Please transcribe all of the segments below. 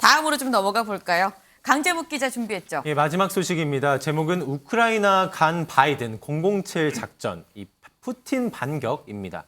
다음으로 좀 넘어가 볼까요? 강재묵 기자 준비했죠. 예, 마지막 소식입니다. 제목은 우크라이나 간 바이든 007 작전, 이 푸틴 반격입니다.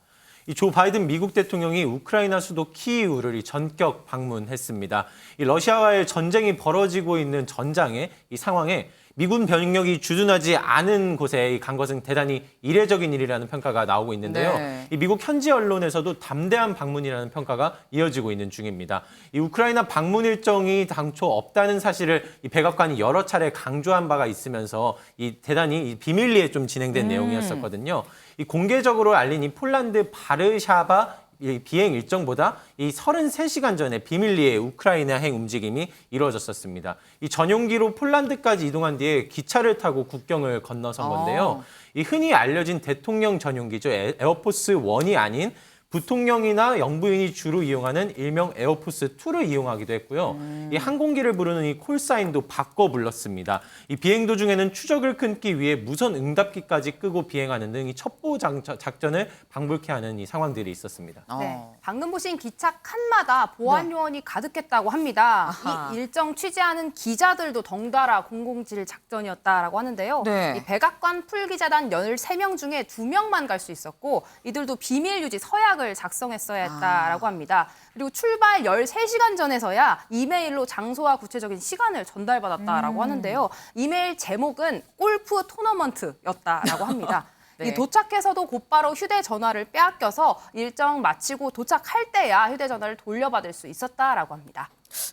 이 조 바이든 미국 대통령이 우크라이나 수도 키이우를 전격 방문했습니다. 이 러시아와의 전쟁이 벌어지고 있는 전장의 이 상황에 미군 병력이 주둔하지 않은 곳에 간 것은 대단히 이례적인 일이라는 평가가 나오고 있는데요. 네. 이 미국 현지 언론에서도 담대한 방문이라는 평가가 이어지고 있는 중입니다. 이 우크라이나 방문 일정이 당초 없다는 사실을 이 백악관이 여러 차례 강조한 바가 있으면서 이 대단히 비밀리에 좀 진행된 내용이었었거든요. 이 공개적으로 알린 이 폴란드 바르샤바 이 비행 일정보다 이 33시간 전에 비밀리에 우크라이나행 움직임이 이루어졌었습니다. 이 전용기로 폴란드까지 이동한 뒤에 기차를 타고 국경을 건너선 건데요. 이 흔히 알려진 대통령 전용기죠. 에어포스 1이 아닌 부통령이나 영부인이 주로 이용하는 일명 에어포스 2를 이용하기도 했고요. 이 항공기를 부르는 이 콜사인도 바꿔 불렀습니다. 이 비행 도중에는 추적을 끊기 위해 무선 응답기까지 끄고 비행하는 등 이 첩보 작전을 방불케 하는 이 상황들이 있었습니다. 네, 방금 보신 기차 칸마다 보안 요원이 가득했다고 합니다. 아하. 이 일정 취재하는 기자들도 덩달아 007 작전이었다라고 하는데요. 네. 이 백악관 풀기자단 13명 중에 2명만 갈 수 있었고 이들도 비밀 유지 서약을 작성했어야 했다라고 합니다. 그리고 출발 13시간 전에서야 이메일로 장소와 구체적인 시간을 전달받았다라고 하는데요. 이메일 제목은 골프 토너먼트였다라고 합니다. 네. 이 도착해서도 곧바로 휴대전화를 빼앗겨서 일정 마치고 도착할 때야 휴대전화를 돌려받을 수 있었다라고 합니다.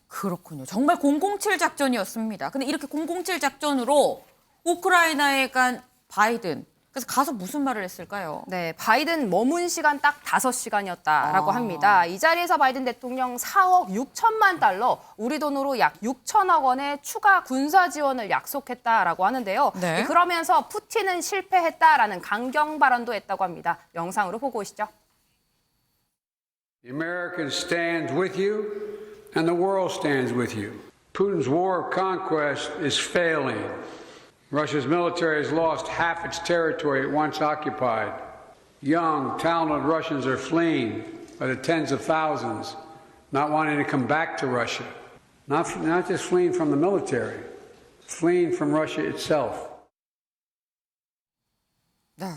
그렇군요. 정말 007 작전이었습니다. 근데 이렇게 007 작전으로 우크라이나에 간 바이든. 그래서 가서 무슨 말을 했을까요? 네, 바이든 머문 시간 딱 5시간이었다라고 합니다. 이 자리에서 바이든 대통령 4억 6천만 달러, 우리 돈으로 약 6천억 원의 추가 군사 지원을 약속했다라고 하는데요. 네. 그러면서 푸틴은 실패했다라는 강경 발언도 했다고 합니다. 영상으로 보고 오시죠. The Americans stand with you, and the world stands with you. Putin's war of conquest is failing. Russia's military has lost half its territory it once occupied. Young, talented Russians are fleeing by the tens of thousands, not wanting to come back to Russia. Not just fleeing from the military, fleeing from Russia itself. 네.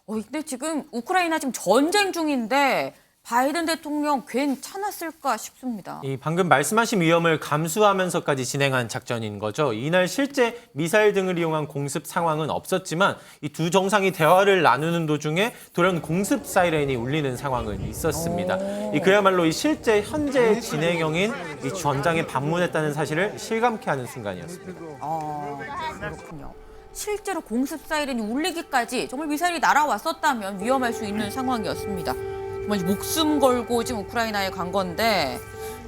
근데 지금 우크라이나 지금 전쟁 중인데 바이든 대통령 괜찮았을까 싶습니다. 이 방금 말씀하신 위험을 감수하면서까지 진행한 작전인 거죠. 이날 실제 미사일 등을 이용한 공습 상황은 없었지만 이 두 정상이 대화를 나누는 도중에 돌연 공습 사이렌이 울리는 상황은 있었습니다. 이 그야말로 이 실제 현재 진행형인 이 전장에 방문했다는 사실을 실감케 하는 순간이었습니다. 그렇군요. 실제로 공습 사이렌이 울리기까지 정말 미사일이 날아왔었다면 위험할 수 있는 상황이었습니다. 정말 목숨 걸고 지금 우크라이나에 간 건데,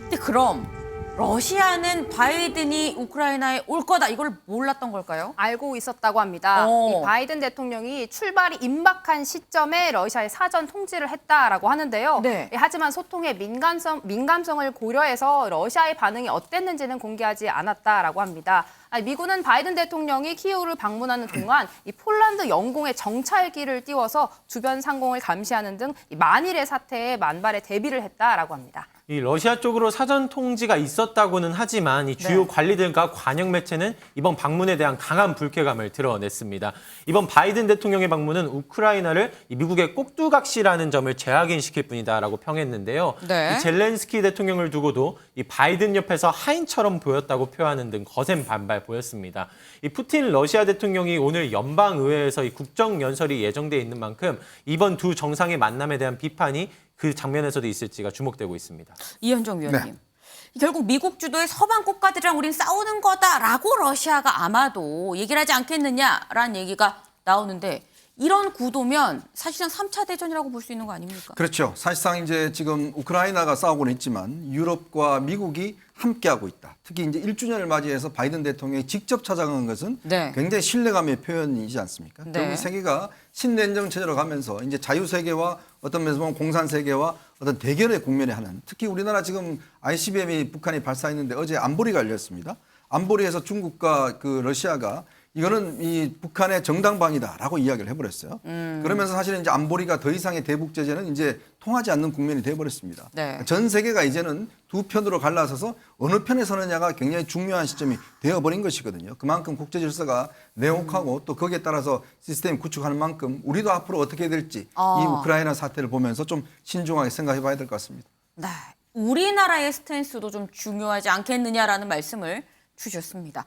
근데 그럼 러시아는 바이든이 우크라이나에 올 거다 이걸 몰랐던 걸까요? 알고 있었다고 합니다. 이 바이든 대통령이 출발이 임박한 시점에 러시아에 사전 통지를 했다라고 하는데요. 네. 하지만 소통의 민감성을 고려해서 러시아의 반응이 어땠는지는 공개하지 않았다라고 합니다. 미군은 바이든 대통령이 키이우를 방문하는 동안 이 폴란드 영공에 정찰기를 띄워서 주변 상공을 감시하는 등 만일의 사태에 만발의 대비를 했다라고 합니다. 이 러시아 쪽으로 사전 통지가 있었다고는 하지만 이 주요 관리들과 관영 매체는 이번 방문에 대한 강한 불쾌감을 드러냈습니다. 이번 바이든 대통령의 방문은 우크라이나를 이 미국의 꼭두각시라는 점을 재확인시킬 뿐이다라고 평했는데요. 네. 이 젤렌스키 대통령을 두고도 이 바이든 옆에서 하인처럼 보였다고 표하는 등 거센 반발 보였습니다. 이 푸틴 러시아 대통령이 오늘 연방의회에서 이 국정연설이 예정돼 있는 만큼 이번 두 정상의 만남에 대한 비판이 그 장면에서도 있을지가 주목되고 있습니다. 이현정 위원님. 결국 미국 주도의 서방 국가들이랑 우린 싸우는 거다라고 러시아가 아마도 얘기를 하지 않겠느냐라는 얘기가 나오는데 이런 구도면 사실상 3차 대전이라고 볼 수 있는 거 아닙니까? 그렇죠. 사실상 이제 지금 우크라이나가 싸우고는 있지만 유럽과 미국이 함께하고 있다. 특히 이제 1주년을 맞이해서 바이든 대통령이 직접 찾아간 것은 네. 굉장히 신뢰감의 표현이지 않습니까? 네. 결국 세계가 신냉정 체제로 가면서 이제 자유세계와 어떤 면에서 보면 공산세계와 어떤 대결의 국면에 하는, 특히 우리나라 지금 ICBM이 북한이 발사했는데 어제 안보리가 열렸습니다. 안보리에서 중국과 그 러시아가 이거는 이 북한의 정당방위다라고 이야기를 해버렸어요. 그러면서 사실은 이제 안보리가 더 이상의 대북 제재는 이제 통하지 않는 국면이 돼버렸습니다. 네. 전 세계가 이제는 두 편으로 갈라서서 어느 편에 서느냐가 굉장히 중요한 시점이 되어버린 것이거든요. 그만큼 국제 질서가 냉혹하고 또 거기에 따라서 시스템 구축하는 만큼 우리도 앞으로 어떻게 될지 이 우크라이나 사태를 보면서 좀 신중하게 생각해봐야 될 것 같습니다. 네, 우리나라의 스탠스도 좀 중요하지 않겠느냐라는 말씀을 주셨습니다.